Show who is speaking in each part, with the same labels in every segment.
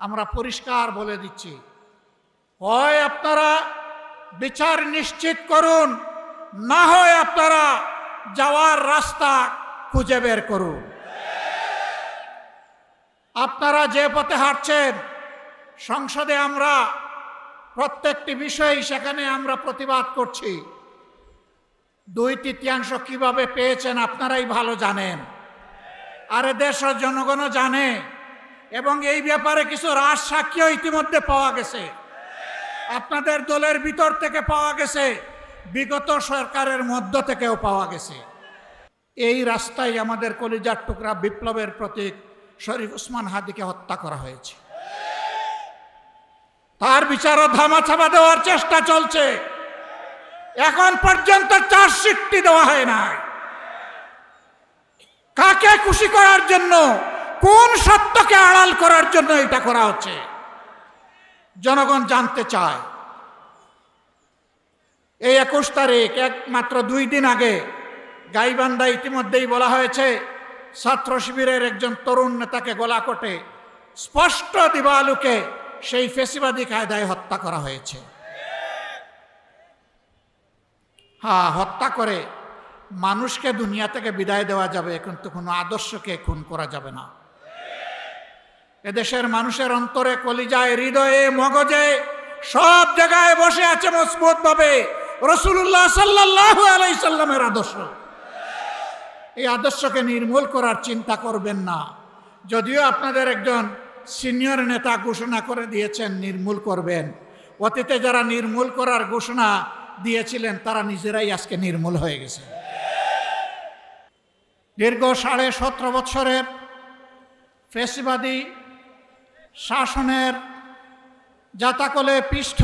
Speaker 1: আমরা পরিষ্কার বলে দিচ্ছি, হয় আপনারা বিচার নিশ্চিত করুন, না হয় আপনারা যাওয়ার রাস্তা খুঁজে বের করুন। আপনারা যে পথে হাঁটছেন, সংসদে আমরা প্রত্যেকটি বিষয় সেখানে আমরা প্রতিবাদ করছি। 2/3 কিভাবে পেয়েছেন আপনারাই ভালো জানেন, আর দেশের জনগণও জানে, এবং এই ব্যাপারে কিছু রাজ সাক্ষীও ইতিমধ্যে পাওয়া গেছে। আপনাদের দলের ভিতর থেকে পাওয়া গেছে, বিগত সরকারের মধ্য থেকেও পাওয়া গেছে। এই রাস্তায় আমাদের কলিজার টুকরা বিপ্লবের প্রতীক শরীফ ওসমান হাদিকে হত্যা করা হয়েছে। তার বিচারও ধামাচাপা দেওয়ার চেষ্টা চলছে। এখন পর্যন্ত চার্জশিটটি দেওয়া হয় না। কাকে খুশি করার জন্য, কোন সত্যকে আড়াল করার জন্য এটা করা হচ্ছে, জনগণ জানতে চায়। এই 21 তারিখ, মাত্র 2 দিন আগে গাইবান্ধা ইতিমধ্যেই বলা হয়েছে, ছাত্র শিবিরের একজন তরুণ নেতাকে গলা কেটে স্পষ্ট দিবালুকে সেই ফেসিবাদী কায়দায় হত্যা করা হয়েছে। হ্যাঁ, হত্যা করে মানুষকে দুনিয়া থেকে বিদায় দেওয়া যাবে, কিন্তু কোনো আদর্শকে খুন করা যাবে না। এদেশের মানুষের অন্তরে, কলিজায়, হৃদয়ে, মগজে, সব জায়গায় বসে আছে মজবুত ভাবে রাসূলুল্লাহ সাল্লাল্লাহু আলাইহি সাল্লামের আদর্শ। এই আদর্শকে নির্মূল করার চিন্তা করবেন না। যদিও আপনাদের একজন সিনিয়র নেতা ঘোষণা করে দিয়েছেন নির্মূল করবেন, অতীতে যারা নির্মূল করার ঘোষণা দিয়েছিলেন তারা নিজেরাই আজকে নির্মূল হয়ে গেছে। দীর্ঘ 17.5 বছরের ফ্যাসিবাদী শাসনের জাতাকলে পিষ্ঠ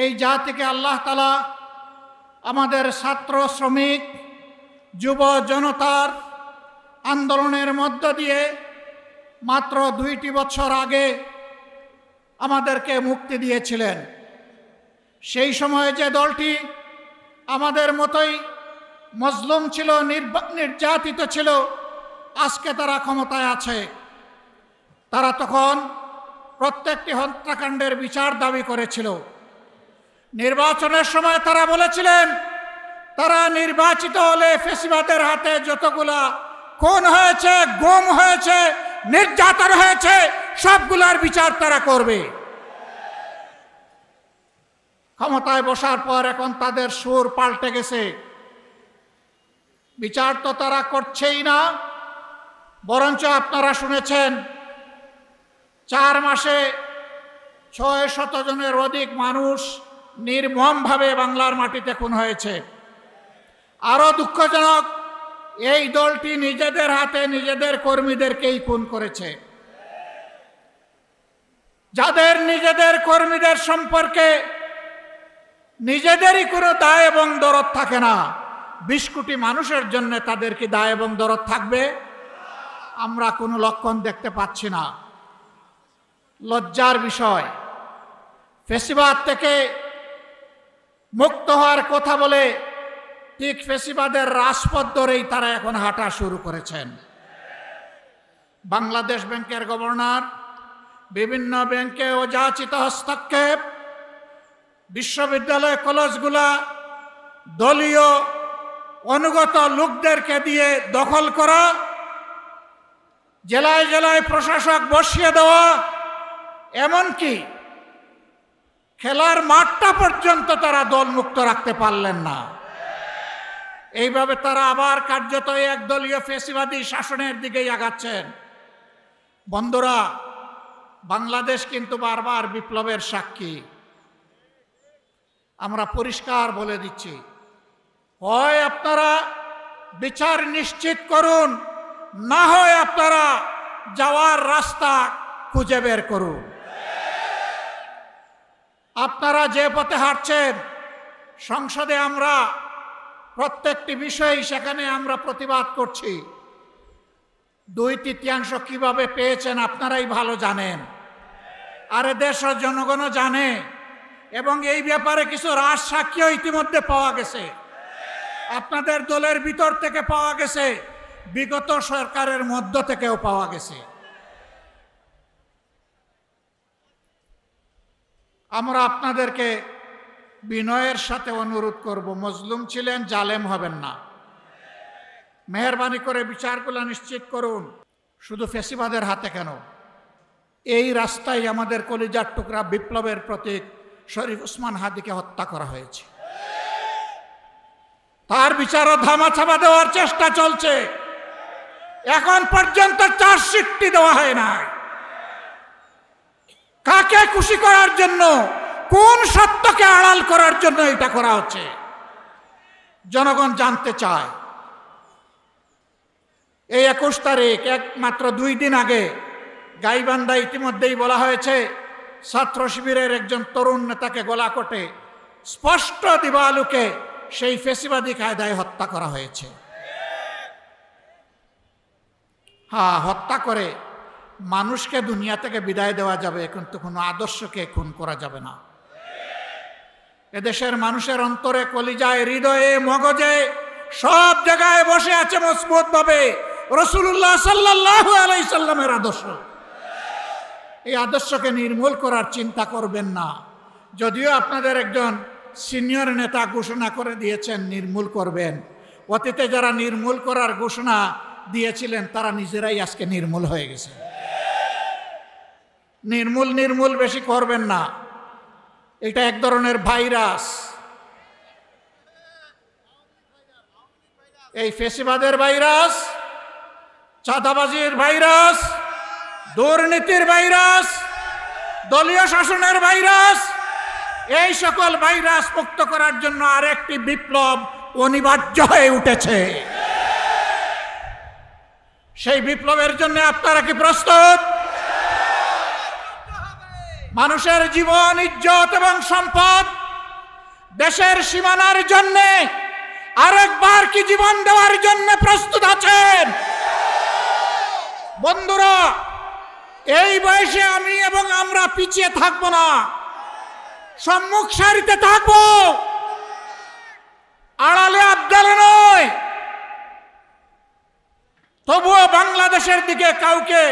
Speaker 1: এই জাতিকে আল্লাহ তাআলা আমাদের ছাত্র, শ্রমিক, যুব জনতার আন্দোলনের মধ্য দিয়ে মাত্র 2টি বছর আগে আমাদেরকে মুক্তি দিয়েছিলেন। সেই সময়ে যে দলটি আমাদের মতোই মজলুম ছিল, নির্যাতিত ছিল, আজকে তারা ক্ষমতায় আছে। তারা তখন প্রত্যেকটি হত্যাকাণ্ডের বিচার দাবি করেছিল। নির্বাচনের সময় তারা বলেছিলেন, তারা নির্বাচিত হলে ফ্যাসিবাদের হাতে যতগুলা খুন হয়েছে, গুম হয়েছে, নির্যাতন হয়েছে, সবগুলার বিচার তারা করবে। ক্ষমতায় বসার পর এখন তাদের সুর পাল্টে গেছে। বিচার তো তারা করছেই না, বরঞ্চ আপনারা শুনেছেন 4 মাসে 600 জনের অধিক মানুষ নির্মমভাবে বাংলার মাটিতে খুন হয়েছে। আরো দুঃখজনক, এই দলটি নিজেদের হাতে নিজেদের কর্মীদেরকেই খুন করেছে। যাদের নিজেদের কর্মীদের সম্পর্কে নিজেদেরই কোনো দায় এবং দরদ থাকে না, 20 কোটি মানুষের জন্য তাদের কি দায় এবং দরদ থাকবে? আমরা কোনো লক্ষণ দেখতে পাচ্ছি না। লজ্জার বিষয়, ফ্যাসিবাদ থেকে মুক্ত হওয়ার কথা বলে ঠিক ফ্যাসিবাদের রাজপথ ধরেই তারা এখন হাঁটা শুরু করেছেন। বাংলাদেশ ব্যাংকের গভর্নর, বিভিন্ন ব্যাংকে অযাচিত হস্তক্ষেপ, বিশ্ববিদ্যালয় কলেজগুলা দলীয় অনুগত লোকদেরকে দিয়ে দখল করা, জেলায় জেলায় প্রশাসক বসিয়ে দেওয়া, এমনকি খেলার মাঠটা পর্যন্ত তারা দলমুক্ত রাখতে পারলেন না। এইভাবে তারা আবার কার্যত একদলীয় ফ্যাসিবাদী শাসনের দিকেই আগাচ্ছেন। বন্ধুরা, বাংলাদেশ কিন্তু বারবার বিপ্লবের সাক্ষী। আমরা পরিষ্কার বলে দিচ্ছি, হয় আপনারা বিচার নিশ্চিত করুন, না হয় আপনারা যাওয়ার রাস্তা খুঁজে বের করুন। আপনারা যে পথে হাঁটছেন, সংসদে আমরা প্রত্যেকটি বিষয় সেখানে আমরা প্রতিবাদ করছি। 2/3 কিভাবে পেয়েছেন আপনারাই ভালো জানেন, আর দেশের জনগণও জানে, এবং এই ব্যাপারে কিছু রাজ সাক্ষীও ইতিমধ্যে পাওয়া গেছে। আপনাদের দলের ভিতর থেকে পাওয়া গেছে, বিগত সরকারের মধ্য থেকেও পাওয়া গেছে। আমরা আপনাদেরকে বিনয়ের সাথে অনুরোধ করব, মজলুম ছিলেন, জালেম হবেন না। মেহেরবানি করে বিচারগুলো নিশ্চিত করুন। শুধু ফেসিবাদের হাতে কেন, এই রাস্তায় আমাদের কলিজার টুকরা বিপ্লবের প্রতীক শরীফ ওসমান হাদিকে হত্যা করা হয়েছে। তার বিচারও ধামাচাপা দেওয়ার চেষ্টা চলছে। এখন পর্যন্ত চার্জশিটটি দেওয়া হয় না। কাকে খুশি করার জন্য, কোন সত্যকে আড়াল করার জন্য এটা করা হচ্ছে, জনগণ জানতে চায়। এই 21 তারিখ, একমাত্র 2 দিন আগে গাইবান্ধা ইতিমধ্যেই বলা হয়েছে ছাত্র শিবিরের একজন তরুণ নেতাকে গলাকটে স্পষ্ট দিবালুকে সেই ফেসিবাদী কায়দায় হত্যা করা হয়েছে। হ্যাঁ, হত্যা করে মানুষকে দুনিয়া থেকে বিদায় দেওয়া যাবে, কিন্তু কোনো আদর্শকে খুন করা যাবে না। এদেশের মানুষের অন্তরে, কলিজায়, হৃদয়ে, মগজে সব জায়গায় বসে আছে মজবুত ভাবে রাসূলুল্লাহ সাল্লাল্লাহু আলাইহি সাল্লামের আদর্শ। এই আদর্শকে নির্মূল করার চিন্তা করবেন না। যদিও আপনাদের একজন সিনিয়র নেতা ঘোষণা করে দিয়েছেন নির্মূল করবেন, অতীতে যারা নির্মূল করার ঘোষণা দিয়েছিলেন তারা নিজেরাই আজকে নির্মূল হয়ে গেছে। নির্মূল বেশি করবেন না, এটা এক ধরনের ভাইরাস। এই ফেসিবাদের ভাইরাস, চাঁদাবাজির ভাইরাস, দুর্নীতির ভাইরাস, দলীয় শাসনের ভাইরাস, এই সকল ভাইরাস মুক্ত করার জন্য আরেকটি বিপ্লব অনিবার্য হয়ে উঠেছে। সেই বিপ্লবের জন্য আপনারা কি প্রস্তুত? মানুষের জীবন, ইজ্জত এবং সম্পদ দেশের সীমানার জন্য আরেকবার কি জীবন দেওয়ার জন্য প্রস্তুত আছেন? বন্ধুরা, এই বয়সে আমি এবং আমরা পিছিয়ে থাকবো না, সম্মুখ সারিতে থাকবো, আড়ালে আবদালে নয়। তবুও বাংলাদেশের দিকে কাউকে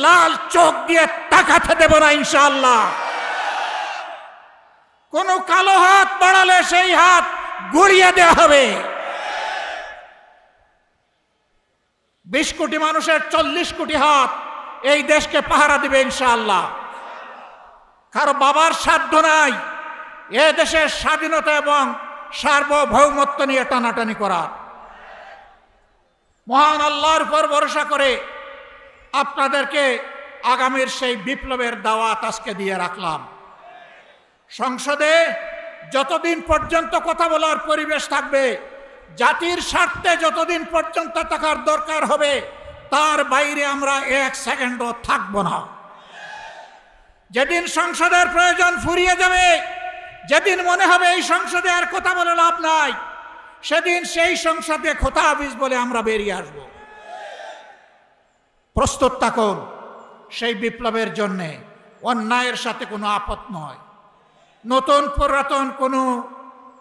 Speaker 1: লাল চোখ দিয়ে তাকাতে দেব না ইনশাআল্লাহ। কোন কালো হাত বাড়ালে সেই হাত গুড়িয়ে দেওয়া হবে। 20 কোটি মানুষের 40 কোটি হাত এই দেশকে পাহারা দিবে ইনশাআল্লাহ। কারো বাবার সাধ্য নাই এ দেশের স্বাধীনতা এবং সার্বভৌমত্ব নিয়ে টানাটানি করার। মহান আল্লাহর উপর ভরসা করে আপনাদেরকে আগামীর সেই বিপ্লবের দাওয়াত আজকে দিয়ে রাখলাম। সংসদে যতদিন পর্যন্ত কথা বলার পরিবেশ থাকবে, জাতির স্বার্থে যতদিন পর্যন্ত থাকার দরকার হবে, তার বাইরে আমরা 1 সেকেন্ডও থাকব না। যেদিন সংসদের প্রয়োজন ফুরিয়ে যাবে, যেদিন মনে হবে এই সংসদে আর কথা বলে লাভ নাই, সেদিন সেই সংসদে খোতা হাফিজ বলে আমরা বেরিয়ে আসব। প্রস্তুত থাকুন সেই বিপ্লবের জন্যে। অন্যায়ের সাথে কোনো আপত নয়, নতুন পুরাতন কোনো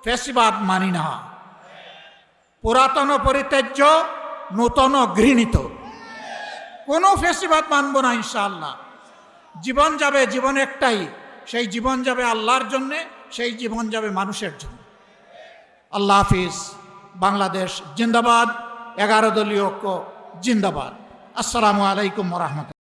Speaker 1: ফ্যাসিবাদ মানি না। পুরাতন পরিত্যাজ্য, নূতন ঘৃণিত, কোনো ফ্যাসিবাদ মানব না ইনশাআল্লাহ। জীবন যাবে, জীবন একটাই, সেই জীবন যাবে আল্লাহর জন্যে, সেই জীবন যাবে মানুষের জন্য। আল্লাহ হাফিজ। বাংলাদেশ জিন্দাবাদ। 11 দলীয় ঐক্য জিন্দাবাদ। আসসালামু আলাইকুম ওয়া রাহমাতুল্লাহ।